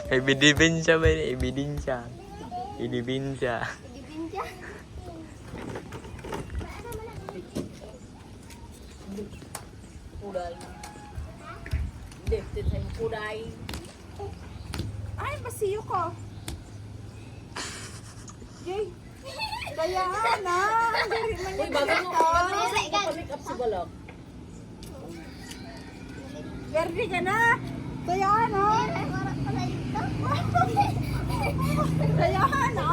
Ebidensya ba yun? Ebidensya. Ebidensya. Ibinja. Kuday. Dito sa kuday. Ay, masiyo ko. Jay. Kaya na. Uy, bago mo pa-make up si Balak. Verde ka na. Kaya na. Kaya na.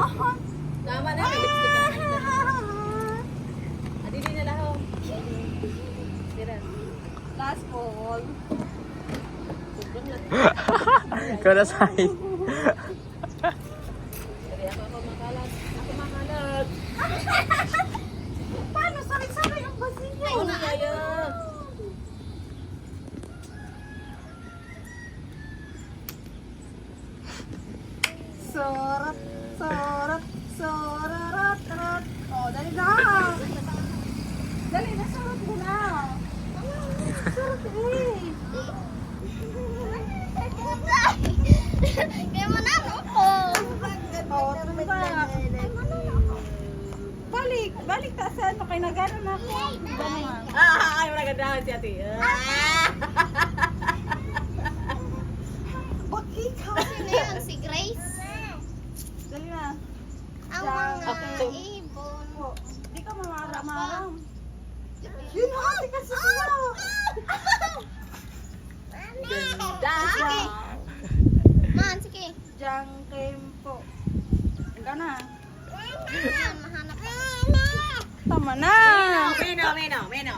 Tama na, may lipstick ka na. Adili na lang. Tira. Last call. Sobrang lang. Karasay. Kaya ako makalat. Ako makalat. Paano? Sakit-sakit ang basinya. Ako na kaya. Sorat, sorat, sorarat, rat. Oh, dali na. Dali na, sorat mo na. Sorat eh. Kaya manalo ko. Oh, tumba. Balik, balik ta sa ano, kay nagano na ako. Ay, wala ganda si ate. Bak ikaw. Sino yan? Si Grace? Dali na. Ang mga ibon. Oh, di ka mamara-maram. Yun ha, di ka siya. Ganda. Sige. Man, sige. Diyan kempo. Hanggang na. Yan, mahanap ko. Tama na. Meno.